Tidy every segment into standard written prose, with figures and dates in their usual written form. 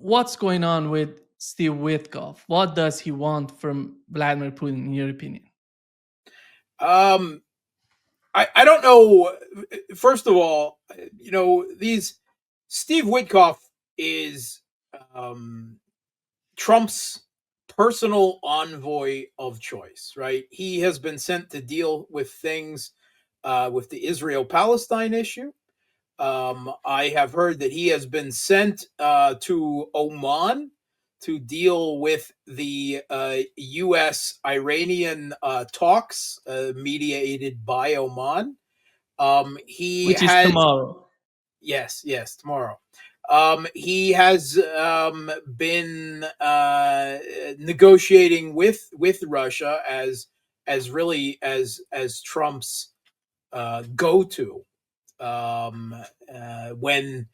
what's going on with Steve Witkov? What does he want from Vladimir Putin, in your opinion? Um, I don't know. First of all, these Steve Witkov is um, Trump's personal envoy of choice, right? He has been sent to deal with things with the Israel Palestine issue. I have heard that he has been sent to Oman to deal with the U.S. Iranian talks mediated by Oman. He Which is has, tomorrow. yes, tomorrow. He has been negotiating with Russia as Trump's go to when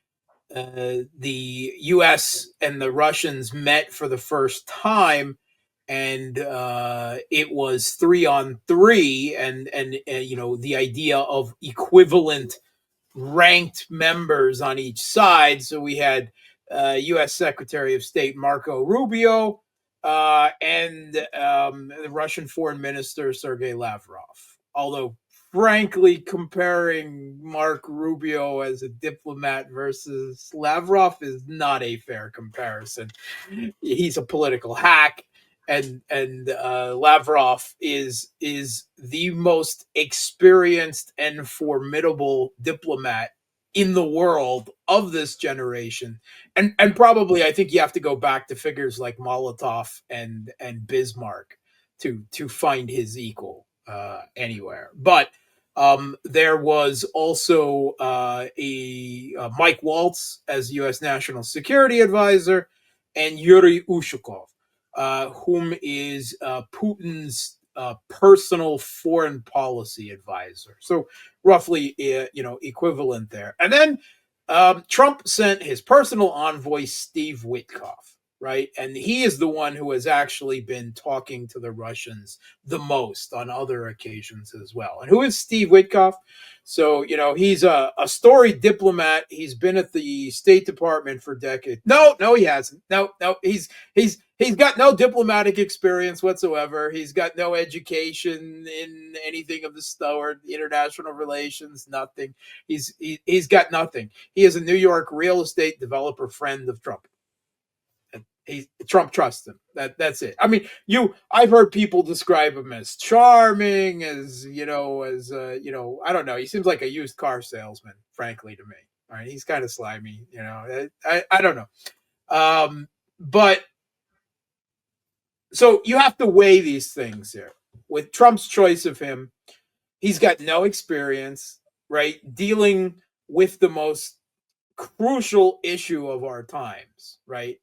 the U.S. and the Russians met for the first time, and it was 3-on-3, and the idea of equivalent ranked members on each side. So we had U.S. Secretary of State Marco Rubio and the Russian Foreign Minister Sergei Lavrov. Although, frankly, comparing Mark Rubio as a diplomat versus Lavrov is not a fair comparison. He's a political hack, and Lavrov is the most experienced and formidable diplomat in the world of this generation, and probably I think you have to go back to figures like Molotov and Bismarck to find his equal anywhere. But there was also Mike Waltz as U.S. National Security Advisor, and Yuri Ushakov, whom is Putin's personal foreign policy advisor. So roughly, equivalent there. And then Trump sent his personal envoy, Steve Witkov, right? And he is the one who has actually been talking to the Russians the most on other occasions as well. And who is Steve Witkov? So, he's a storied diplomat. He's been at the State Department for decades. No, he hasn't. No, he's got no diplomatic experience whatsoever. He's got no education in anything of the sort, international relations, nothing. He's got nothing. He is a New York real estate developer friend of Trump. Trump trusts him. That's it. I mean, I've heard people describe him as charming, as I don't know. He seems like a used car salesman, frankly, to me. All right, he's kind of slimy. I don't know. But so you have to weigh these things here. With Trump's choice of him, he's got no experience, right, dealing with the most crucial issue of our times, right?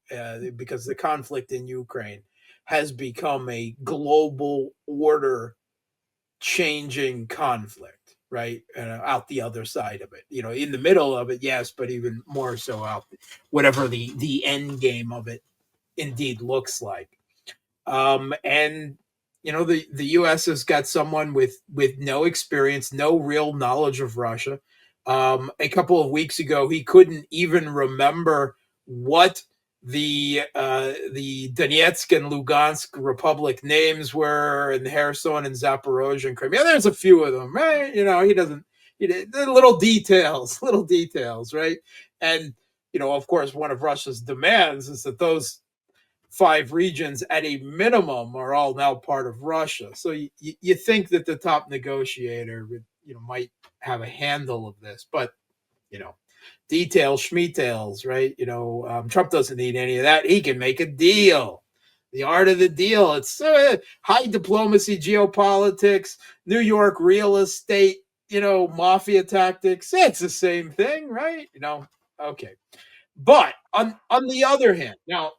Because the conflict in Ukraine has become a global order changing conflict, right? Out the other side of it, in the middle of it, yes, but even more so out, whatever the end game of it indeed looks like. And the U.S. has got someone with no experience, no real knowledge of Russia. A couple of weeks ago, he couldn't even remember what the Donetsk and Lugansk Republic names were, and Kherson and Zaporozhye and Crimea. There's a few of them, right? He doesn't. Little details, right? And of course, one of Russia's demands is that those 5 regions at a minimum are all now part of Russia. So you think that the top negotiator would, might have a handle of this, but details, schmetails, right? Trump doesn't need any of that. He can make a deal. The art of the deal. It's high diplomacy, geopolitics, New York real estate, mafia tactics. It's the same thing, right? Okay. But on the other hand, now,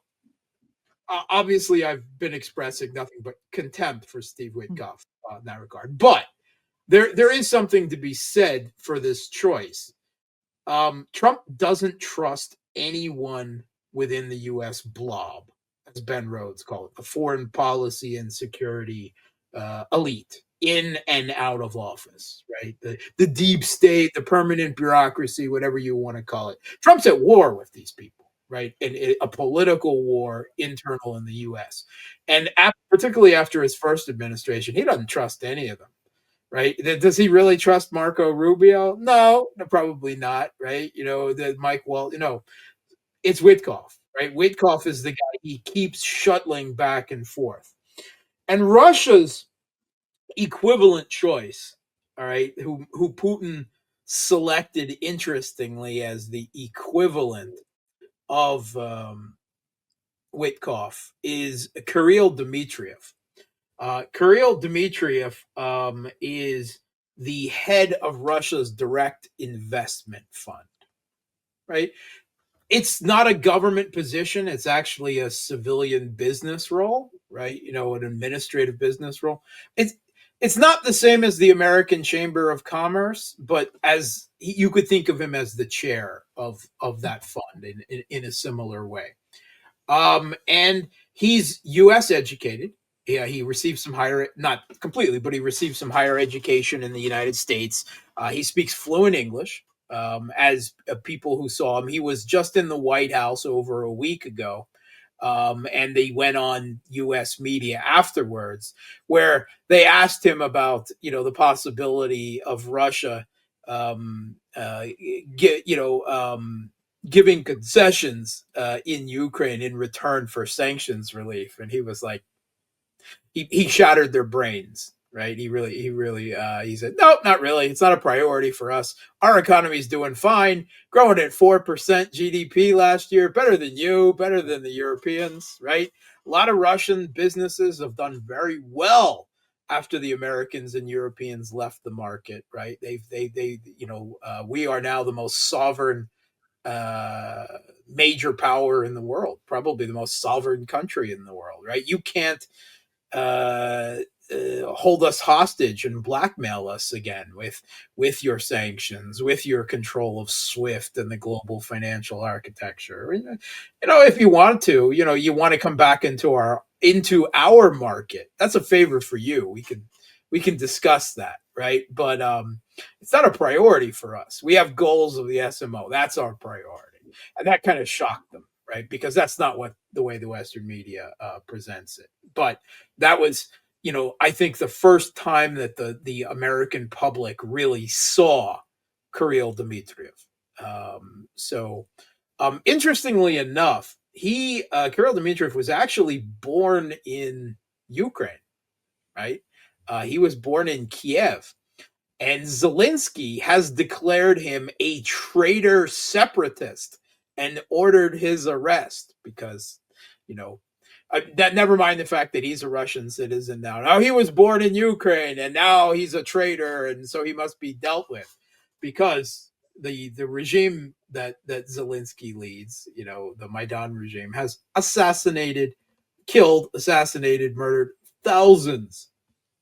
obviously, I've been expressing nothing but contempt for Steve Witkov in that regard. But there is something to be said for this choice. Trump doesn't trust anyone within the U.S. blob, as Ben Rhodes called it, the foreign policy and security elite, in and out of office, right? The deep state, the permanent bureaucracy, whatever you want to call it. Trump's at war with these people, right? And a political war internal in the U.S. And particularly after his first administration, he doesn't trust any of them, right? Does he really trust Marco Rubio? No, probably not, right? The Mike Walt, it's Witkov, right? Witkov is the guy he keeps shuttling back and forth. And Russia's equivalent choice, all right, who Putin selected interestingly as the equivalent of Witkov is Kirill Dmitriev. Kirill Dmitriev is the head of Russia's direct investment fund, right? It's not a government position. It's actually a civilian business role, right? An administrative business role. It's not the same as the American Chamber of Commerce, but as you could think of him as the chair of that fund in a similar way. And he's U.S. educated. Yeah, he received some higher, not completely, but he received some higher education in the United States. He speaks fluent English. As people who saw him, he was just in the White House over a week ago. And they went on U.S. media afterwards, where they asked him about, the possibility of Russia, get, giving concessions in Ukraine in return for sanctions relief, and he was like, he shattered their brains, right? He said, no, not really. It's not a priority for us. Our economy is doing fine, growing at 4% GDP last year, better than you, better than the Europeans, right? A lot of Russian businesses have done very well after the Americans and Europeans left the market, right? We are now the most sovereign major power in the world, probably the most sovereign country in the world, right? You can't uh, hold us hostage and blackmail us again with your sanctions, with your control of SWIFT and the global financial architecture. If you want to, you want to come back into our market. That's a favor for you. We can discuss that, right? But it's not a priority for us. We have goals of the SMO. That's our priority, and that kind of shocked them, right? Because that's not what the way the Western media presents it. But that was, I think the first time that the American public really saw Kirill Dmitriev. Interestingly enough, Kirill Dmitriev was actually born in Ukraine, right? He was born in Kiev, and Zalinski has declared him a traitor separatist and ordered his arrest because, you know, that never mind the fact that he's a Russian citizen now. Now he was born in Ukraine and now he's a traitor, and so he must be dealt with because the regime that Zelensky leads, the Maidan regime, has assassinated, murdered thousands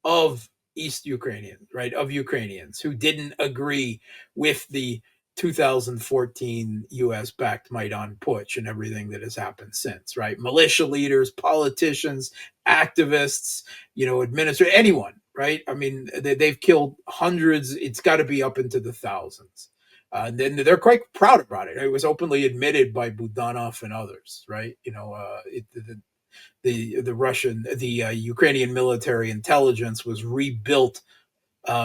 of East Ukrainians, right? Of Ukrainians who didn't agree with the 2014 US backed Maidan putsch and everything that has happened since, right? Militia leaders, politicians, activists, administrators, anyone, right? I mean, they've killed hundreds. It's got to be up into the thousands. And then they're quite proud about it. It was openly admitted by Budanov and others, right? The Ukrainian military intelligence was rebuilt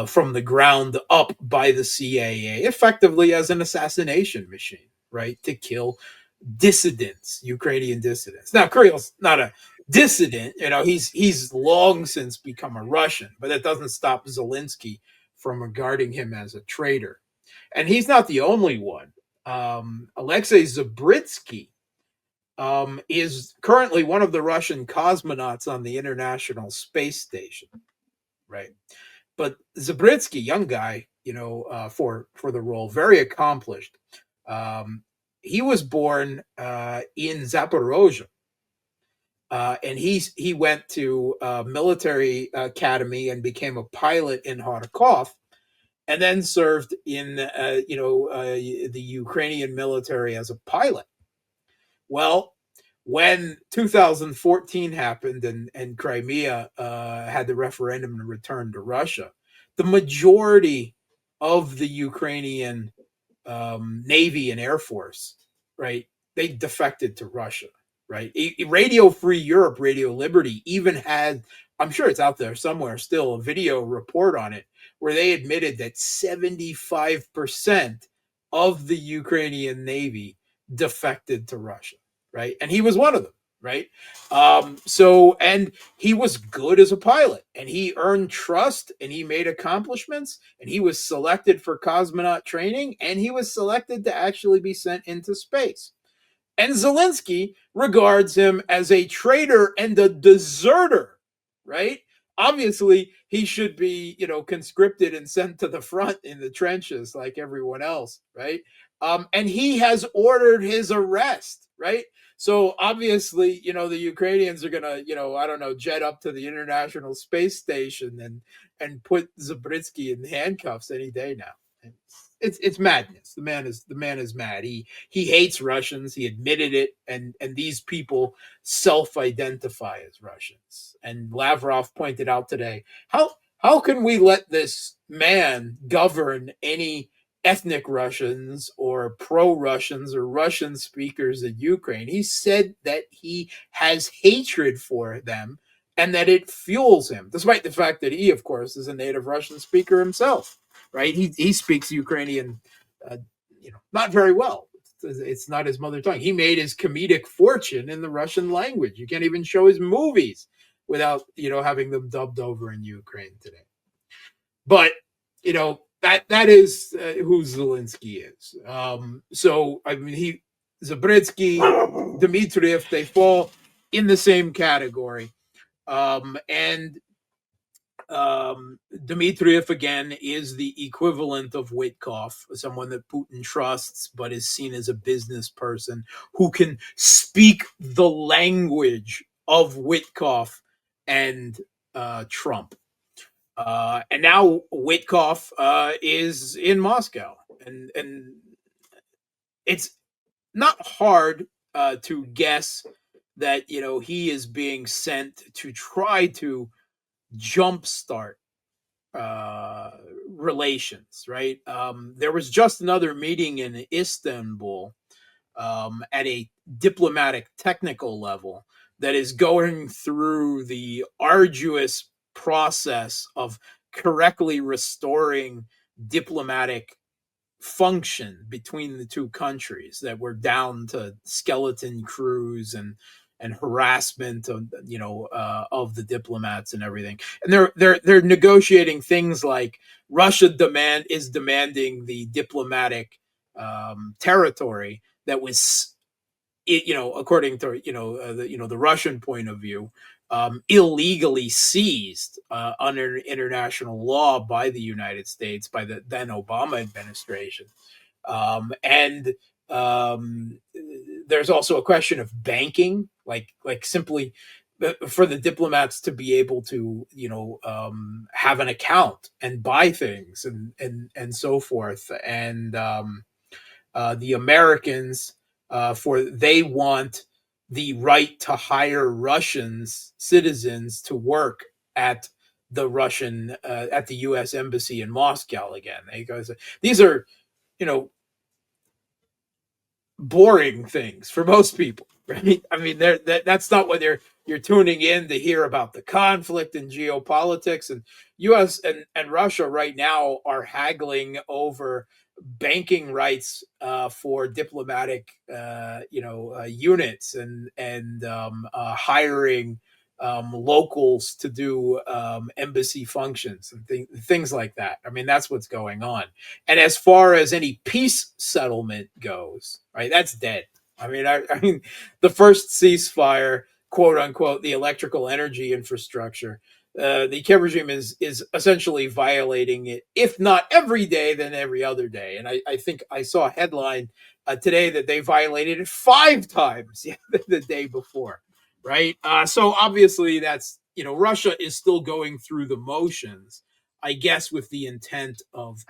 from the ground up by the CIA, effectively as an assassination machine, right, to kill dissidents, Ukrainian dissidents. Now, Kirill's not a dissident, he's long since become a Russian, but that doesn't stop Zelensky from regarding him as a traitor. And he's not the only one. Alexei Zabritsky is currently one of the Russian cosmonauts on the International Space Station, right? But Zabritsky, young guy, for the role, very accomplished. He was born in Zaporozhye, and he went to a military academy and became a pilot in Kharkov, and then served in the Ukrainian military as a pilot. Well, when 2014 happened and Crimea had the referendum to return to Russia, the majority of the Ukrainian Navy and Air Force, right, they defected to Russia, right? Radio Free Europe, Radio Liberty even had, I'm sure it's out there somewhere still, a video report on it where they admitted that 75% of the Ukrainian Navy defected to Russia, right? And he was one of them, right? And he was good as a pilot, and he earned trust, and he made accomplishments, and he was selected for cosmonaut training, and he was selected to actually be sent into space. And Zalinski regards him as a traitor and a deserter, right? Obviously, he should be, conscripted and sent to the front in the trenches like everyone else, right? And he has ordered his arrest, right? So obviously, the Ukrainians are gonna, I don't know, jet up to the International Space Station and put Zabritsky in handcuffs any day now. It's madness. The man is mad. He hates Russians. He admitted it, and these people self-identify as Russians. And Lavrov pointed out today, how can we let this man govern any ethnic Russians or pro-Russians or Russian speakers in Ukraine? He said that he has hatred for them and that it fuels him, despite the fact that he, of course, is a native Russian speaker himself, right? He speaks Ukrainian, not very well. It's not his mother tongue. He made his comedic fortune in the Russian language. You can't even show his movies without, having them dubbed over in Ukraine today. But, that is who Zelensky is. So, I mean, Zabritsky, Dmitriev, they fall in the same category. And Dmitriev, again, is the equivalent of Witkov, someone that Putin trusts but is seen as a business person who can speak the language of Witkov and Trump. And now Witkov is in Moscow, and it's not hard to guess that he is being sent to try to jumpstart relations, right? There was just another meeting in Istanbul at a diplomatic technical level that is going through the arduous process of correctly restoring diplomatic function between the two countries that were down to skeleton crews and harassment of of the diplomats and everything. And they're negotiating things like Russia is demanding the diplomatic territory that was, according to the Russian point of view, illegally seized under international law by the United States, by the then Obama administration. And there's also a question of banking, like simply for the diplomats to be able to, have an account and buy things and so forth. And the Americans, they want the right to hire Russians citizens to work at the U.S. embassy in Moscow again. Because these are, boring things for most people, right? I mean, that's not what you're tuning in to hear about the conflict and geopolitics. And U.S. and Russia right now are haggling over banking rights for diplomatic, units and hiring locals to do embassy functions and things like that. I mean, that's what's going on. And as far as any peace settlement goes, right, that's dead. I mean, the first ceasefire, quote unquote, the electrical energy infrastructure, the Kiev regime is essentially violating it, if not every day, then every other day. And I think I saw a headline today that they violated it 5 times the day before, right? So obviously that's, Russia is still going through the motions, I guess, with the intent of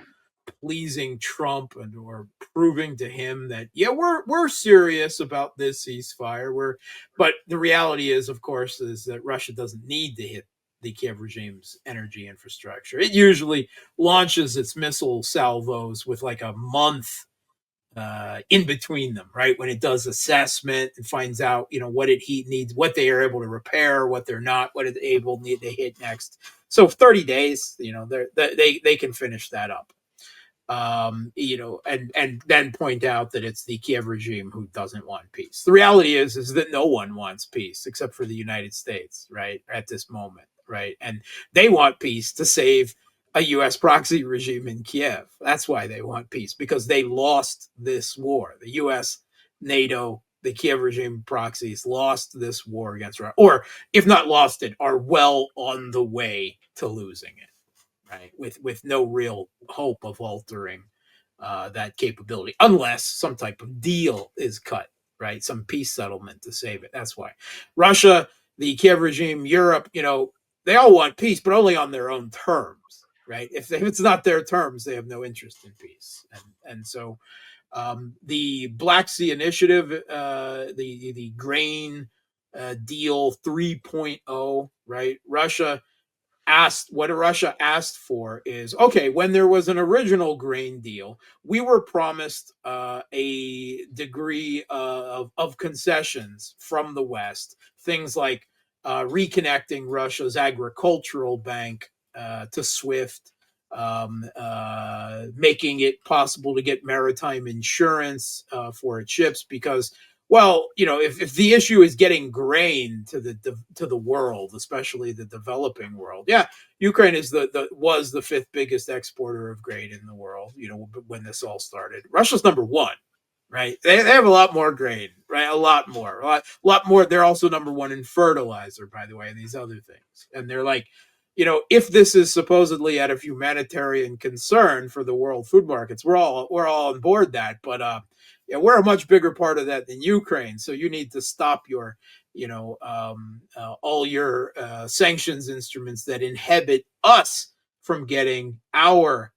pleasing Trump or proving to him that we're serious about this ceasefire. But the reality is, of course, is that Russia doesn't need to hit the Kiev regime's energy infrastructure. It usually launches its missile salvos with like a month in between them, right? When it does assessment and finds out, what it heat needs, what they are able to repair, what they're not, what it able need to hit next. So 30 days, they can finish that up. And then point out that it's the Kiev regime who doesn't want peace. The reality is that no one wants peace except for the United States, right? At this moment, right? And they want peace to save a U.S. proxy regime in Kiev. That's why they want peace, because they lost this war. The U.S., NATO, the Kiev regime proxies lost this war against Russia, or if not lost it, are well on the way to losing it, right? With no real hope of altering that capability, unless some type of deal is cut, right? Some peace settlement to save it. That's why Russia, the Kiev regime, Europe, they all want peace, but only on their own terms, right? If it's not their terms, they have no interest in peace, and so the Black Sea Initiative, the grain deal 3.0, right? Russia asked for is, okay, when there was an original grain deal, we were promised a degree of concessions from the West, things like reconnecting Russia's agricultural bank to SWIFT, making it possible to get maritime insurance for its ships, because, well, if the issue is getting grain to the world, especially the developing world, yeah, Ukraine was the fifth biggest exporter of grain in the world. When this all started, Russia's number one, right? They have a lot more grain, right? A lot more. They're also number one in fertilizer, by the way, and these other things. And they're like, if this is supposedly out of humanitarian concern for the world food markets, we're all on board that, but yeah, we're a much bigger part of that than Ukraine. So you need to stop your, all your sanctions instruments that inhibit us from getting our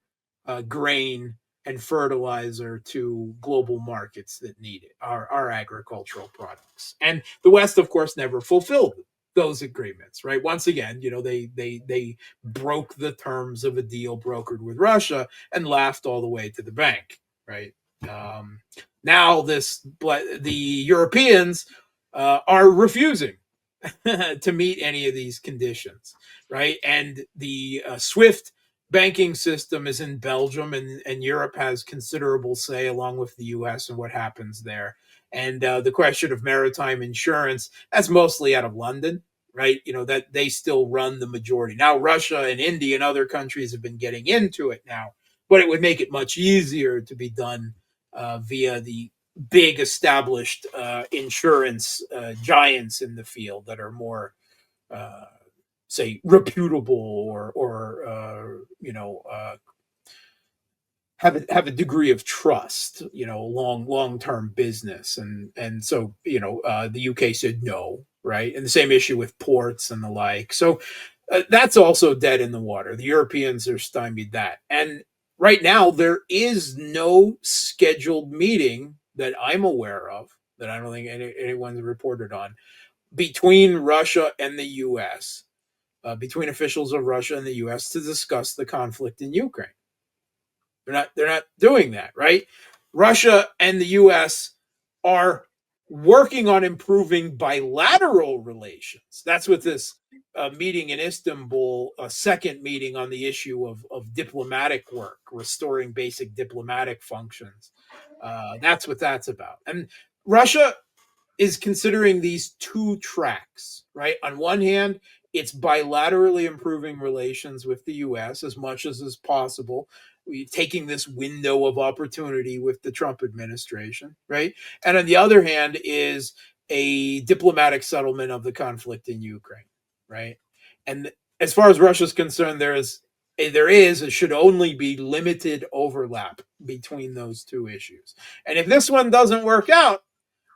grain and fertilizer to global markets that need it, our agricultural products. And the West, of course, never fulfilled those agreements, right? Once again, they broke the terms of a deal brokered with Russia and laughed all the way to the bank, right? Now the Europeans are refusing to meet any of these conditions, right? And the SWIFT banking system is in Belgium, and Europe has considerable say, along with the US, and what happens there. And the question of maritime insurance, that's mostly out of London, right? That they still run the majority. Now, Russia and India and other countries have been getting into it now, but it would make it much easier to be done via the big established insurance giants in the field that are more, say, reputable, or have a degree of trust, long term business, and so the UK said no, right? And the same issue with ports and the like. So that's also dead in the water. The Europeans are stymied that, and right now there is no scheduled meeting that I'm aware of, that I don't think anyone's reported on, between Russia and the U.S. Between officials of Russia and the U.S. to discuss the conflict in Ukraine. They're not doing that, right? Russia and the US are working on improving bilateral relations. That's what this meeting in Istanbul, a second meeting on the issue of diplomatic work, restoring basic diplomatic functions. That's what that's about. And Russia is considering these two tracks, right? On one hand, it's bilaterally improving relations with the US as much as is possible, taking this window of opportunity with the Trump administration, right? And on the other hand is a diplomatic settlement of the conflict in Ukraine, right? And as far as Russia's concerned, it should only be limited overlap between those two issues. And if this one doesn't work out,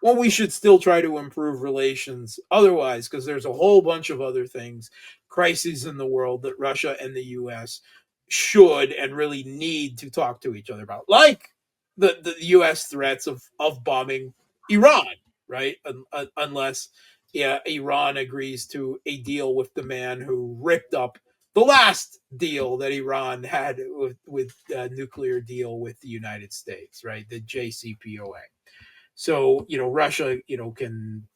well, we should still try to improve relations otherwise, because there's a whole bunch of other things, crises in the world, that Russia and the US should and really need to talk to each other about, like the US threats of bombing Iran, right? Unless, yeah, Iran agrees to a deal with the man who ripped up the last deal that Iran had with nuclear deal with the United States, right? The JCPOA. So Russia can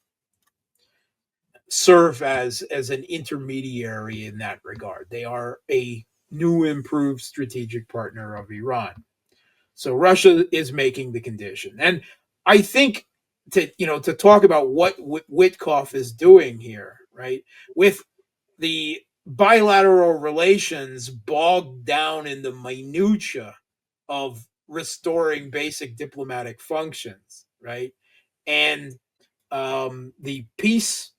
serve as an intermediary in that regard. They are a new improved strategic partner of Iran. So Russia is making the condition. And I think to talk about what Witkoff is doing here, right? With the bilateral relations bogged down in the minutia of restoring basic diplomatic functions, right? And the peace,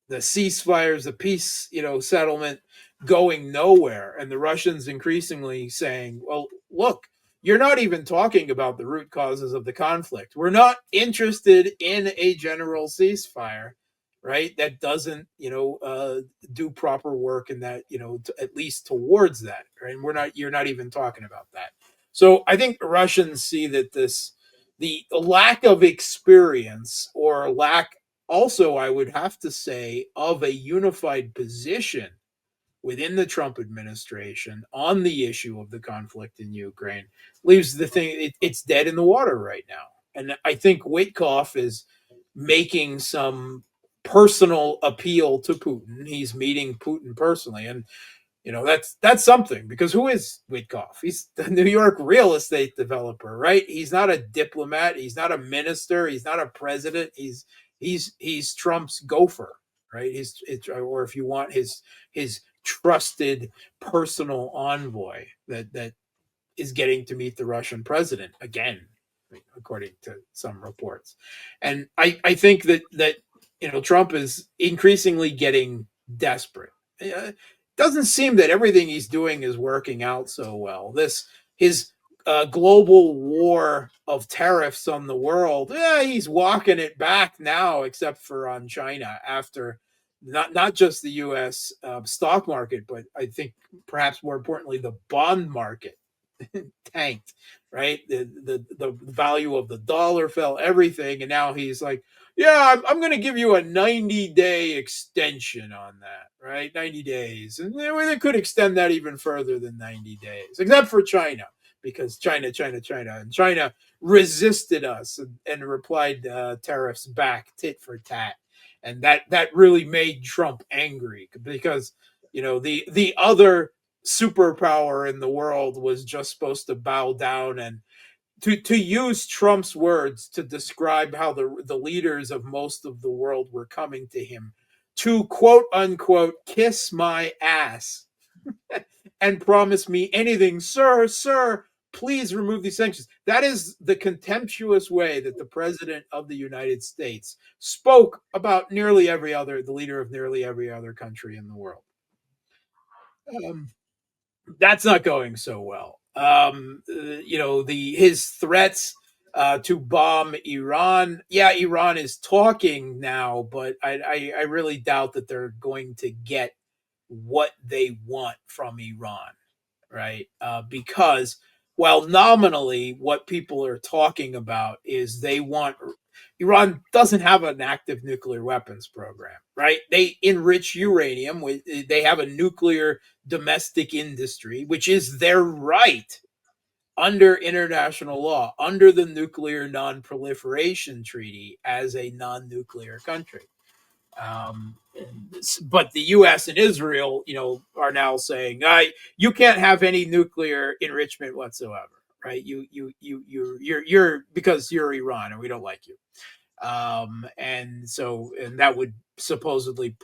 the ceasefires, the peace, settlement going nowhere, and the Russians increasingly saying, "Well, look, you're not even talking about the root causes of the conflict. We're not interested in a general ceasefire, right? That doesn't, do proper work in that, at least towards that, right? And we're not. You're not even talking about that." So I think the Russians see that the lack of experience or lack also, I would have to say, of a unified position within the Trump administration on the issue of the conflict in Ukraine leaves the thing, it's dead in the water right now. And I think Witkoff is making some personal appeal to Putin. He's meeting Putin personally. And that's something, because who is Witkoff? He's the New York real estate developer, right? He's not a diplomat. He's not a minister. He's not a president. He's Trump's gopher, right? Or if you want, his trusted personal envoy that is getting to meet the Russian president again, according to some reports. And I think that Trump is increasingly getting desperate. It doesn't seem that everything he's doing is working out so well. His global war of tariffs on the world, he's walking it back now, except for on China, after not just the U.S. Stock market, but I think perhaps more importantly the bond market tanked, right? The value of the dollar fell, everything, and now he's like, yeah, I'm going to give you a 90-day extension on that, right? 90 days, and they could extend that even further than 90 days, except for China, because China resisted us and replied tariffs back, tit for tat, and that really made Trump angry, because the other superpower in the world was just supposed to bow down, and to use Trump's words to describe how the leaders of most of the world were coming to him to quote unquote kiss my ass and promise me anything, sir, please remove these sanctions. That is the contemptuous way that the president of the United States spoke about the leader of nearly every other country in the world. Um, that's not going so well. The his threats to bomb Iran. Yeah, Iran is talking now, but I really doubt that they're going to get what they want from Iran, right? Because, well, nominally, what people are talking about is they want Iran doesn't have an active nuclear weapons program, right? They enrich uranium. They have a nuclear domestic industry, which is their right under international law, under the Nuclear Non-Proliferation Treaty as a non-nuclear country. Um, but the U.S. and Israel, are now saying, you can't have any nuclear enrichment whatsoever, right? You're because you're Iran and we don't like you. And that would supposedly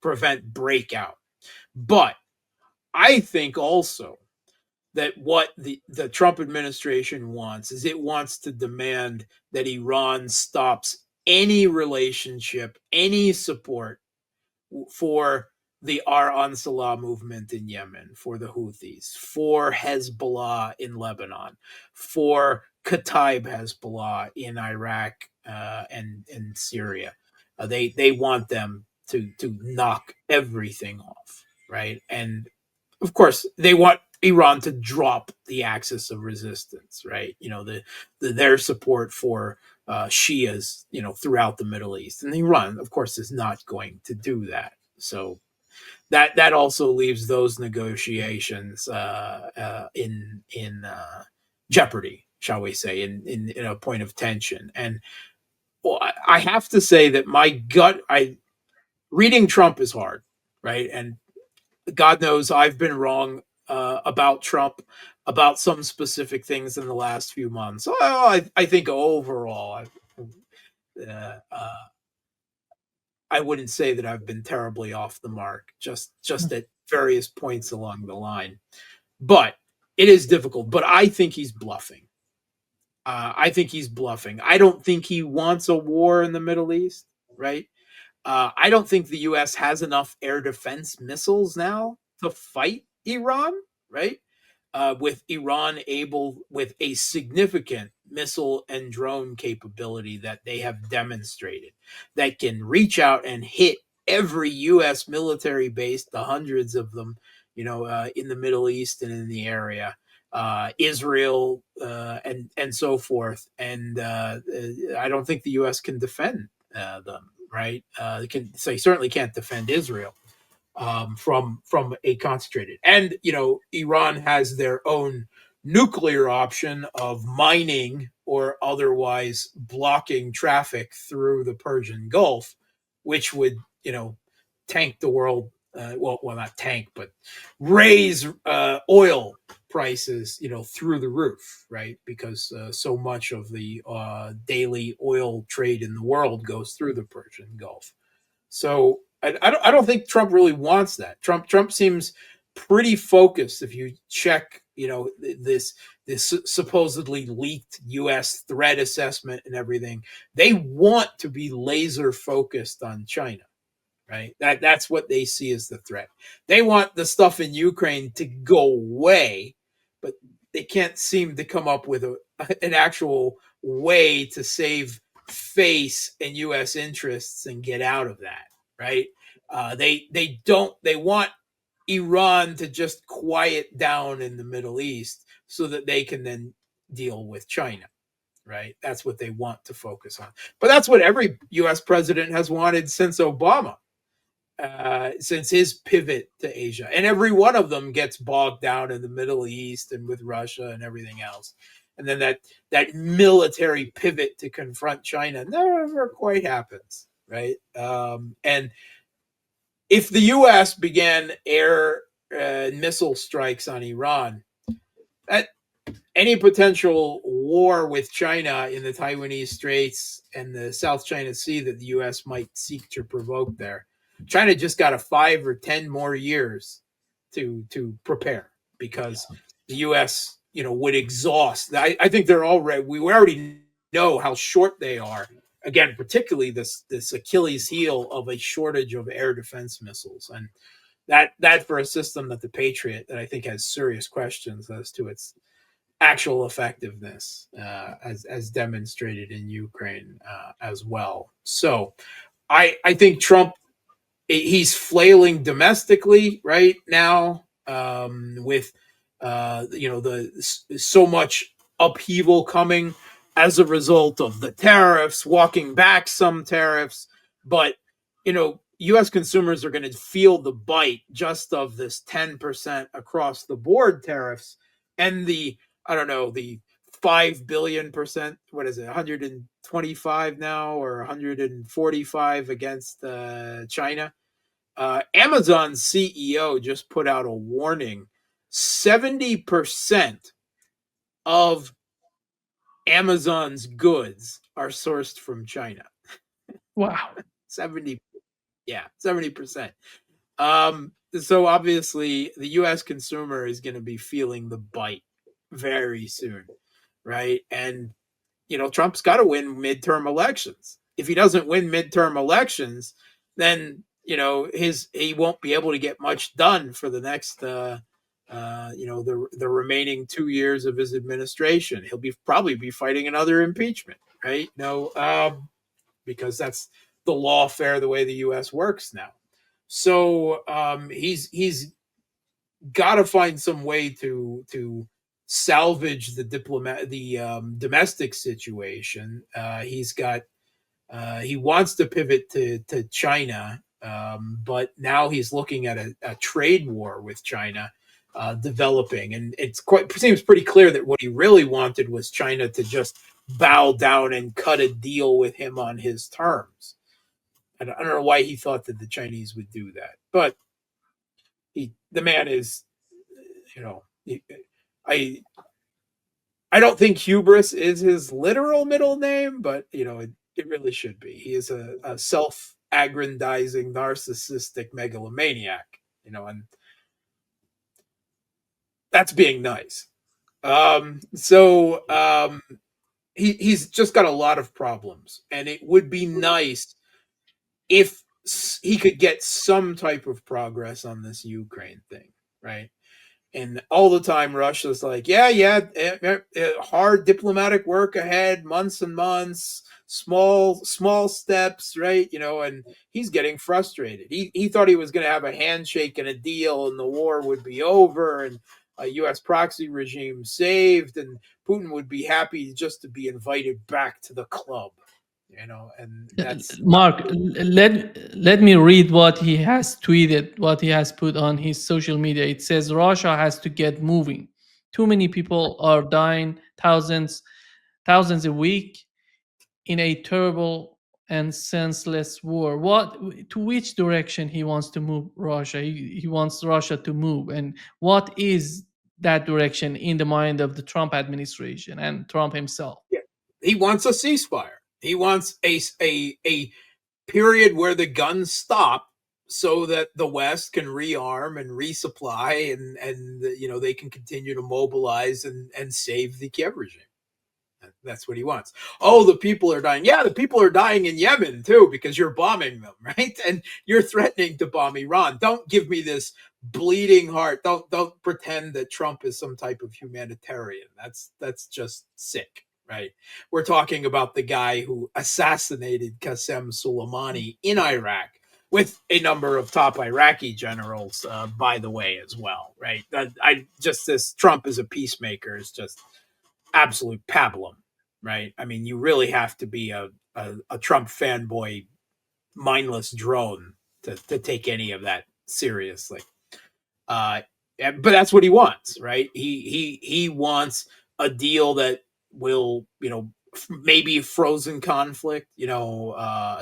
prevent breakout. But I think also that what the Trump administration wants is it wants to demand that Iran stops any relationship, any support for the Ansala movement in Yemen, for the Houthis, for Hezbollah in Lebanon, for Kataib Hezbollah in Iraq and Syria. They want them to knock everything off, right? And of course, they want Iran to drop the axis of resistance, right? Their support for Shias, throughout the Middle East, and Iran, of course, is not going to do that. So that also leaves those negotiations in jeopardy, shall we say, in a point of tension. And well, I have to say that my gut, I reading Trump is hard, right? And God knows I've been wrong about Trump, about some specific things in the last few months. So I think overall, uh, uh, I wouldn't say that I've been terribly off the mark, just at various points along the line. But it is difficult. But I think he's bluffing. I think he's bluffing. I don't think he wants a war in the Middle East, right? I don't think the U.S. has enough air defense missiles now to fight Iran, right? With Iran able, with a significant missile and drone capability that they have demonstrated, that can reach out and hit every U.S. military base, the hundreds of them, in the Middle East and in the area, Israel, and so forth. And I don't think the U.S. can defend them, right? They certainly can't defend Israel from a concentrated. And Iran has their own nuclear option of mining or otherwise blocking traffic through the Persian Gulf, which would tank the world. Well, not tank, but raise oil prices, through the roof, right? Because so much of the daily oil trade in the world goes through the Persian Gulf. So I don't think Trump really wants that. Trump seems pretty focused. If you check, this supposedly leaked U.S. threat assessment and everything, they want to be laser focused on China, right? That's what they see as the threat. They want the stuff in Ukraine to go away, but they can't seem to come up with an actual way to save face and U.S. interests and get out of that, right? They want Iran to just quiet down in the Middle East so that they can then deal with China, right? That's what they want to focus on. But that's what every U.S. president has wanted since Obama, since his pivot to Asia. And every one of them gets bogged down in the Middle East and with Russia and everything else. And then that military pivot to confront China never quite happens, right? And if the U.S. began air missile strikes on Iran, that any potential war with China in the Taiwanese Straits and the South China Sea that the U.S. might seek to provoke there, China just got a 5 or 10 more years to prepare, because the U.S. would exhaust. I think we already know how short they are. Again, particularly this Achilles heel of a shortage of air defense missiles, and that for a system that the Patriot, that I think has serious questions as to its actual effectiveness, as demonstrated in Ukraine as well. So I think Trump, he's flailing domestically right now, with so much upheaval coming as a result of the tariffs, walking back some tariffs. But U.S. consumers are going to feel the bite just of this 10% across the board tariffs, and the, I don't know, the 5 billion percent, what is it, 125 now, or 145 against China. Amazon's CEO just put out a warning. 70% of Amazon's goods are sourced from China. Wow. 70, yeah, 70%. So obviously the US consumer is going to be feeling the bite very soon, right? And Trump's got to win midterm elections. If he doesn't win midterm elections, then he won't be able to get much done for the next the remaining 2 years of his administration. He'll probably be fighting another impeachment, right? Because that's the lawfare, the way the U.S. works now. So he's got to find some way to salvage the domestic situation. He wants to pivot to China, But now he's looking at a trade war with China developing, and it seems pretty clear that what he really wanted was China to just bow down and cut a deal with him on his terms. I don't know why he thought that the Chinese would do that, but the man is, you know, I I don't think hubris is his literal middle name, but it really should be. He is a self-aggrandizing, narcissistic megalomaniac, and that's being nice. He's just got a lot of problems, and it would be nice if he could get some type of progress on this Ukraine thing, right? And all the time, Russia's like, yeah, hard diplomatic work ahead, months and months, small steps, right? And he's getting frustrated. He thought he was going to have a handshake and a deal, and the war would be over, and a U.S. proxy regime saved, and Putin would be happy just to be invited back to the club. And that's not. Mark, let me read what he has tweeted, what he has put on his social media. It says Russia has to get moving. Too many people are dying, thousands a week in a terrible and senseless war. To which direction he wants to move Russia? He wants Russia to move, and what is that direction in the mind of the Trump administration and Trump himself? Yeah, he wants a ceasefire. He wants a period where the guns stop so that the West can rearm and resupply, and they can continue to mobilize and save the Kiev regime. That's what he wants. Oh, the people are dying. Yeah, the people are dying in Yemen too because you're bombing them, right? And you're threatening to bomb Iran. Don't give me this bleeding heart. Don't pretend that Trump is some type of humanitarian. That's just sick, right? We're talking about the guy who assassinated Qasem Soleimani in Iraq with a number of top Iraqi generals, by the way, as well, right? This Trump as a peacemaker is just absolute pablum, right? I mean, you really have to be a Trump fanboy, mindless drone to take any of that seriously. But that's what he wants, right? He wants a deal that will, maybe frozen conflict, a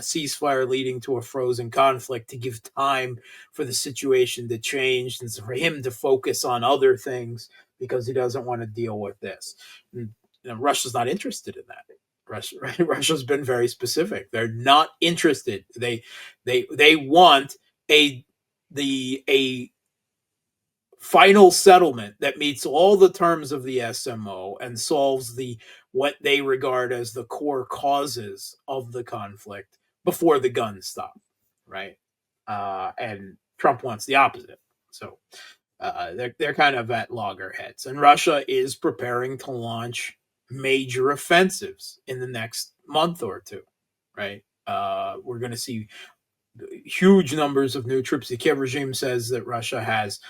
ceasefire leading to a frozen conflict to give time for the situation to change and for him to focus on other things because he doesn't want to deal with this. And, Russia's not interested in that. Russia's been very specific. They're not interested. They want a final settlement that meets all the terms of the SMO and solves what they regard as the core causes of the conflict before the guns stop, right? And Trump wants the opposite. So they're kind of at loggerheads, and Russia is preparing to launch major offensives in the next month or two, right? We're going to see huge numbers of new troops. The Kiev regime says that Russia has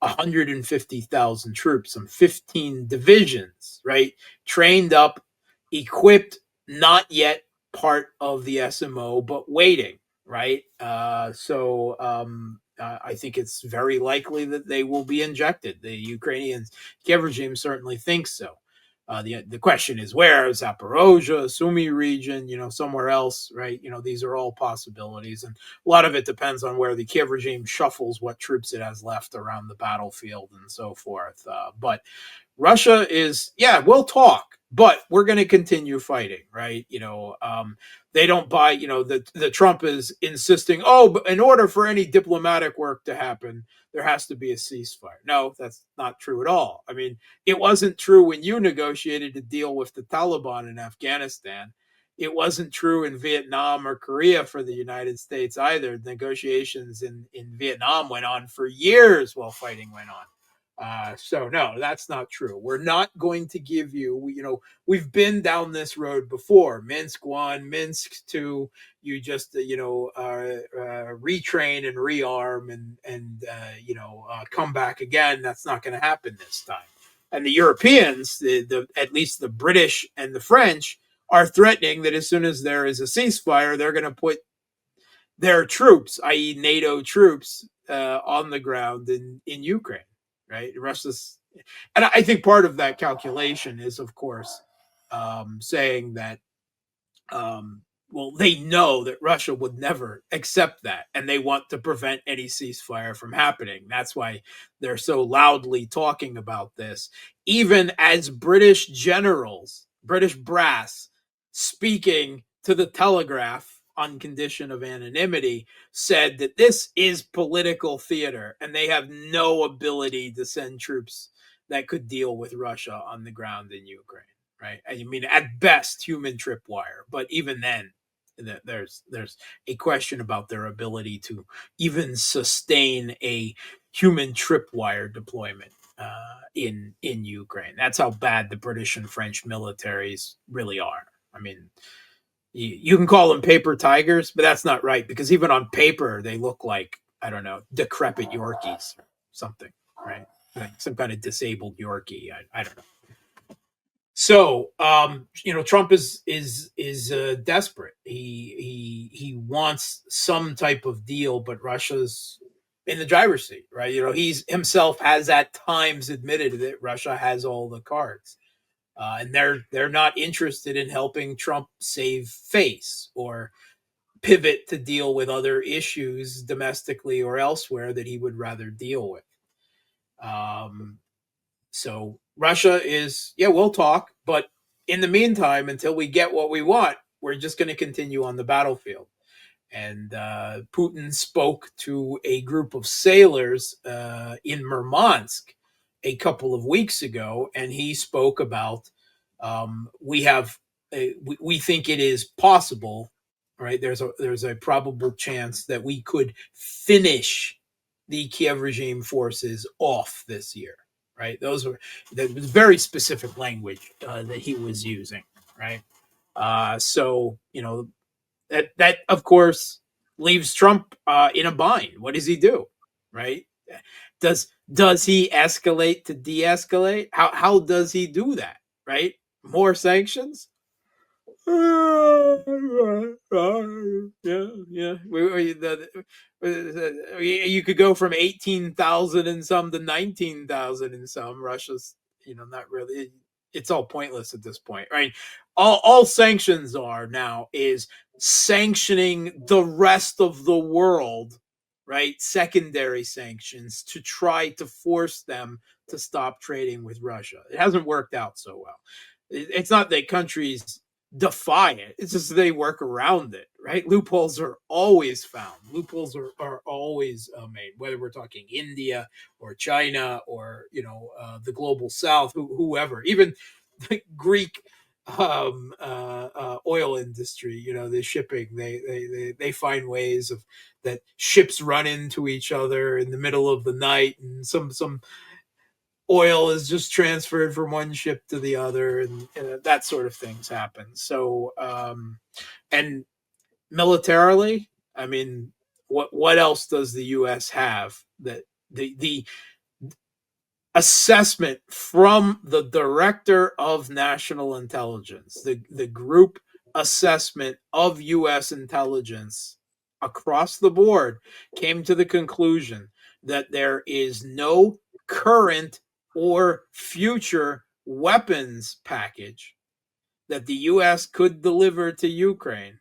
150,000 troops, some 15 divisions, right? Trained up, equipped, not yet part of the SMO, but waiting, right? I think it's very likely that they will be injected. The Ukrainian Kiev regime certainly thinks so. The question is where? Zaporozhye, Sumy region, somewhere else, right? These are all possibilities, and a lot of it depends on where the Kiev regime shuffles what troops it has left around the battlefield and so forth. But Russia is, yeah, we'll talk, but we're going to continue fighting, right? They don't buy, the Trump is insisting, oh, but in order for any diplomatic work to happen, there has to be a ceasefire. No, that's not true at all. I mean, it wasn't true when you negotiated a deal with the Taliban in Afghanistan. It wasn't true in Vietnam or Korea for the United States either. Negotiations in Vietnam went on for years while fighting went on. So no, that's not true. We're not going to give you, we've been down this road before. Minsk 1, Minsk 2, you just, retrain and rearm and come back again. That's not going to happen this time. And the Europeans, at least the British and the French, are threatening that as soon as there is a ceasefire, they're going to put their troops, i.e., NATO troops, on the ground in Ukraine, right? Russia's, and I think part of that calculation is, of course, saying that well, they know that Russia would never accept that, and they want to prevent any ceasefire from happening. That's why they're so loudly talking about this, even as British generals, British brass, speaking to the Telegraph on condition of anonymity, said that this is political theater, and they have no ability to send troops that could deal with Russia on the ground in Ukraine, right? I mean, at best, human tripwire, but even then, there's a question about their ability to even sustain a human tripwire deployment in Ukraine. That's how bad the British and French militaries really are. I mean, you can call them paper tigers, but that's not right, because even on paper they look like, I don't know, decrepit Yorkies or something, right? Like some kind of disabled Yorkie. I don't know. So, Trump is desperate. He wants some type of deal, but Russia's in the driver's seat, right? He's himself has at times admitted that Russia has all the cards, and they're not interested in helping Trump save face or pivot to deal with other issues domestically or elsewhere that he would rather deal with. Um, so Russia is, yeah, we'll talk, but in the meantime, until we get what we want, we're just going to continue on the battlefield. And Putin spoke to a group of sailors in Murmansk a couple of weeks ago, and he spoke about we think it is possible, right? There's a probable chance that we could finish the Kiev regime forces off this year, right? That was very specific language that he was using, right? So that of course leaves Trump in a bind. What does he do, right? Does he escalate to de-escalate? How does he do that, right? More sanctions? Yeah, yeah. You could go from 18,000 and some to 19,000 and some. Russia's, not really. It's all pointless at this point, right? All sanctions are now is sanctioning the rest of the world, right? Secondary sanctions to try to force them to stop trading with Russia. It hasn't worked out so well. It's not that countries defy it. It's just they work around it, right? Loopholes are always found. Loopholes are always made, whether we're talking India or China or the global South, whoever, even the Greek oil industry. The shipping, they find ways of that ships run into each other in the middle of the night, and some oil is just transferred from one ship to the other, and that sort of things happen. So, and militarily, I mean, what else does the U.S. have that the assessment from the director of national intelligence, the group assessment of U.S. intelligence across the board came to the conclusion that there is no current or future weapons package that the U.S. could deliver to Ukraine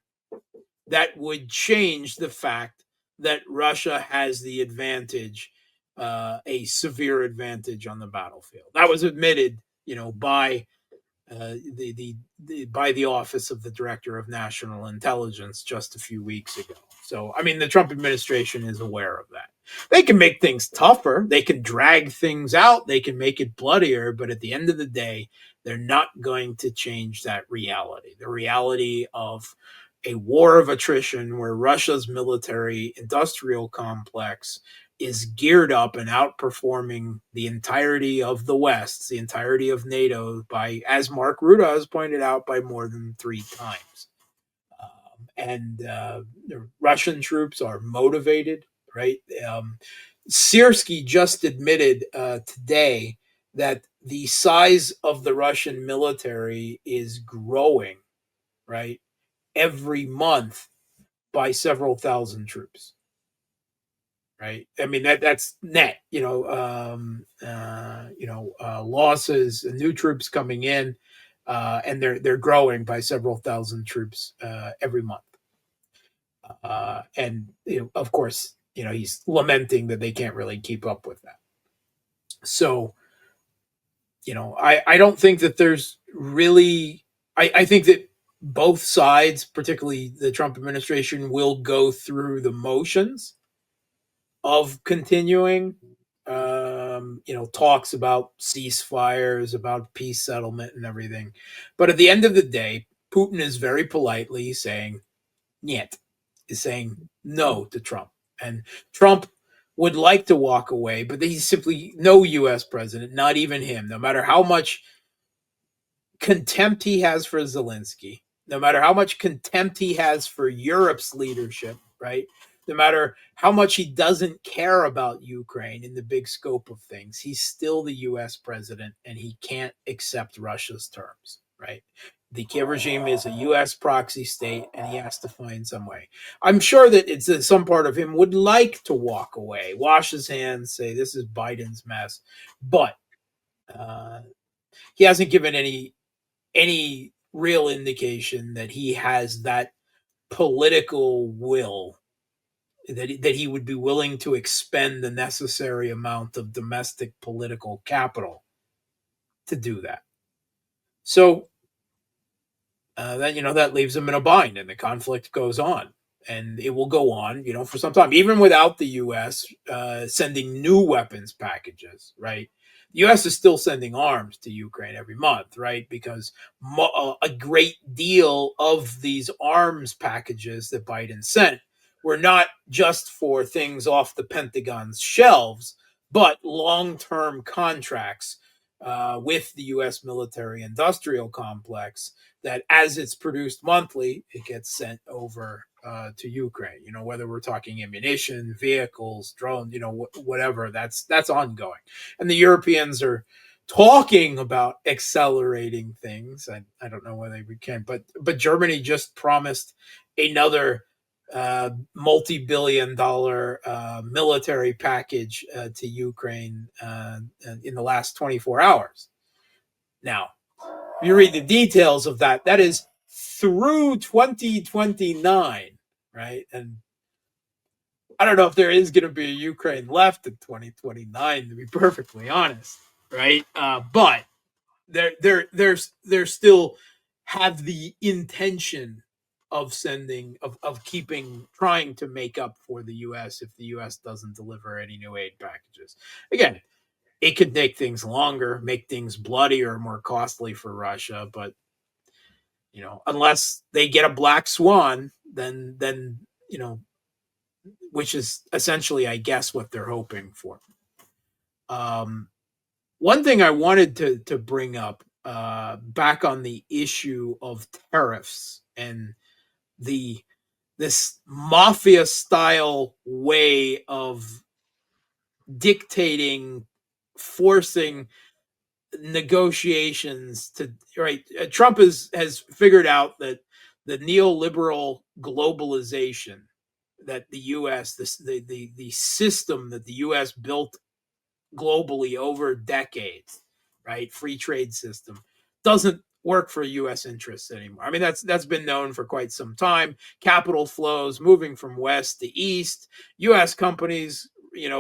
that would change the fact that Russia has the advantage, a severe advantage on the battlefield. That was admitted, by by the office of the director of national intelligence just a few weeks ago. So, I mean, the Trump administration is aware of that. They can make things tougher, they can drag things out, they can make it bloodier, but at the end of the day, they're not going to change that reality. The reality of a war of attrition where Russia's military industrial complex is geared up and outperforming the entirety of the West, the entirety of NATO, by, as Mark Ruda has pointed out, by more than 3 times. And the Russian troops are motivated, right? Sierski just admitted today that the size of the Russian military is growing, right, every month by several thousand troops. Right. I mean that's net. Losses, new troops coming in, and they're growing by several thousand troops every month. And of course, he's lamenting that they can't really keep up with that. So, I don't think that there's really. I think that both sides, particularly the Trump administration, will go through the motions of continuing talks about ceasefires, about peace settlement and everything. But at the end of the day, Putin is very politely saying "niet," is saying no to Trump. And Trump would like to walk away, but he's simply no US president, not even him, no matter how much contempt he has for Zalinski, no matter how much contempt he has for Europe's leadership, right? No matter how much he doesn't care about Ukraine in the big scope of things, he's still the US president and he can't accept Russia's terms, right? The Kiev regime is a US proxy state and he has to find some way. I'm sure that it's some part of him would like to walk away, wash his hands, say this is Biden's mess, but uh, he hasn't given any real indication that he has that political will that he would be willing to expend the necessary amount of domestic political capital to do that. So that leaves him in a bind, and the conflict goes on, and it will go on, for some time, even without the U.S. Sending new weapons packages. Right, the U.S. is still sending arms to Ukraine every month, right? Because a great deal of these arms packages that Biden sent were not just for things off the Pentagon's shelves, but long-term contracts with the U.S. military-industrial complex that as it's produced monthly, it gets sent over to Ukraine. Whether we're talking ammunition, vehicles, drones, whatever, that's ongoing. And the Europeans are talking about accelerating things. I don't know whether we can, but Germany just promised another multi-billion-dollar military package to Ukraine in the last 24 hours. Now, you read the details of that, that is through 2029, right? And I don't know if there is going to be a Ukraine left in 2029, to be perfectly honest, right? But they're still have the intention of trying to make up for the U.S. if the U.S. doesn't deliver any new aid packages. Again, it could make things longer, make things bloodier, more costly for Russia. But unless they get a black swan, then which is essentially, I guess, what they're hoping for. One thing I wanted to bring up back on the issue of tariffs and this mafia style way of dictating, forcing negotiations to right. Trump has figured out that the neoliberal globalization that the U.S. The system that the U.S. built globally over decades, right? Free trade system doesn't work for U.S. interests anymore. I mean, that's been known for quite some time. Capital flows moving from west to east. U.S. companies,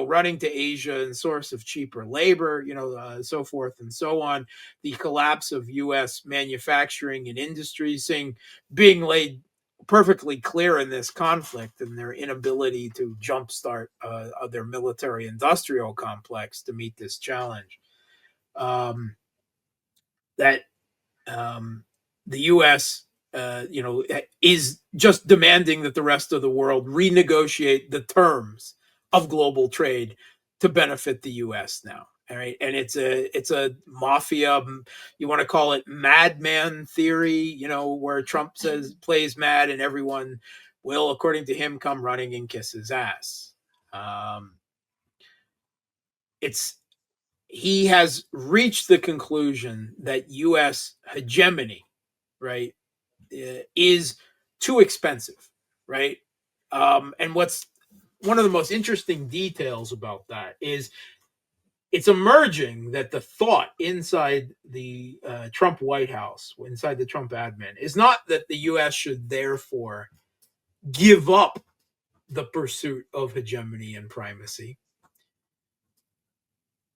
running to Asia and source of cheaper labor, so forth and so on. The collapse of U.S. manufacturing and industries being laid perfectly clear in this conflict and their inability to jumpstart their military industrial complex to meet this challenge. That the U.S. Is just demanding that the rest of the world renegotiate the terms of global trade to benefit the U.S. now. All right, and it's a mafia. You want to call it madman theory, where Trump plays mad, and everyone will, according to him, come running and kiss his ass. He has reached the conclusion that U.S. hegemony, right, is too expensive, right? And what's one of the most interesting details about that is it's emerging that the thought inside the Trump White House, inside the Trump admin, is not that the U.S. should therefore give up the pursuit of hegemony and primacy.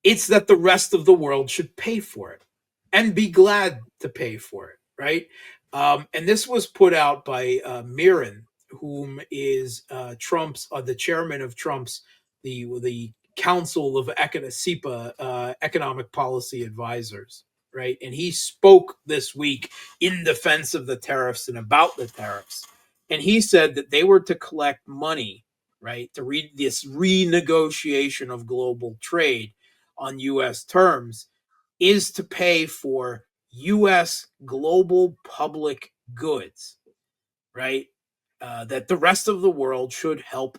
It's that the rest of the world should pay for it and be glad to pay for it, right? And this was put out by Mirren, whom is Trump's the chairman of Trump's the Council of CEPA, Economic Policy Advisors, right? And he spoke this week in defense of the tariffs and about the tariffs, and he said that they were to collect money, right, to read this renegotiation of global trade on U.S. terms is to pay for U.S. global public goods, right? That the rest of the world should help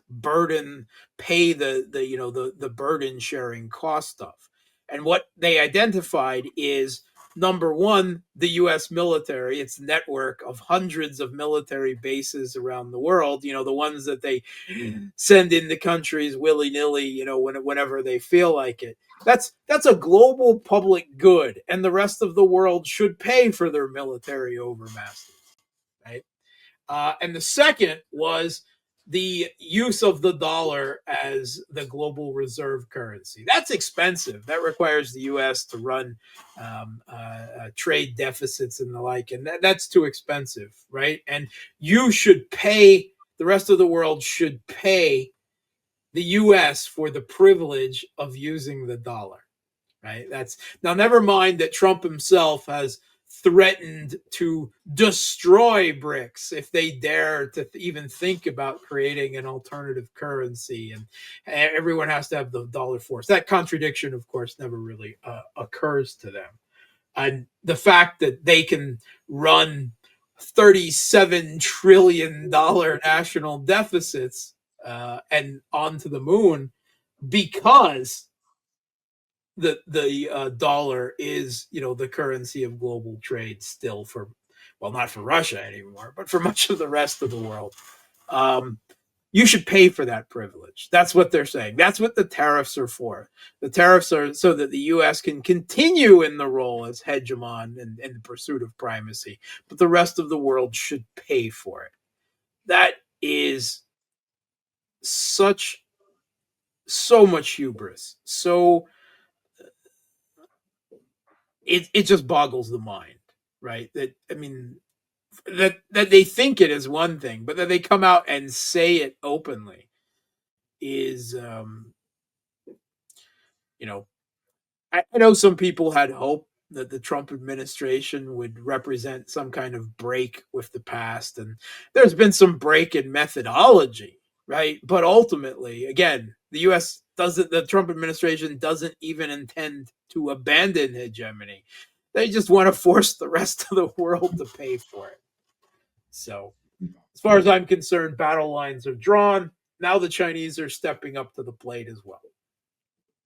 pay the burden sharing cost of. And what they identified is number one, the U.S. military, its network of hundreds of military bases around the world. The ones that they send into countries willy nilly. Whenever they feel like it. That's a global public good, and the rest of the world should pay for their military overmasters, right? And the second was the use of the dollar as the global reserve currency. That's expensive. That requires the U.S. to run trade deficits and the like, and that's too expensive, right? And you should pay. The rest of the world should pay the U.S. for the privilege of using the dollar, right? That's now. Never mind that Trump himself has threatened to destroy BRICS if they dare to even think about creating an alternative currency, and everyone has to have the dollar force. That contradiction, of course, never really occurs to them. And the fact that they can run $37 trillion national deficits and onto the moon because the dollar is the currency of global trade still for, well, not for Russia anymore, but for much of the rest of the world. um, you should pay for that privilege. That's what they're saying. That's what the tariffs are for. The tariffs are so that the U.S. can continue in the role as hegemon in the pursuit of primacy, but the rest of the world should pay for it. That is such so much hubris. So it just boggles the mind, right? That I mean, that they think it is one thing, but that they come out and say it openly is, you know, I know some people had hope that the Trump administration would represent some kind of break with the past, and there's been some break in methodology, right? But ultimately, again, the Trump administration doesn't even intend to abandon hegemony. They just want to force the rest of the world to pay for it. So, as far as I'm concerned, battle lines are drawn. Now the Chinese are stepping up to the plate as well.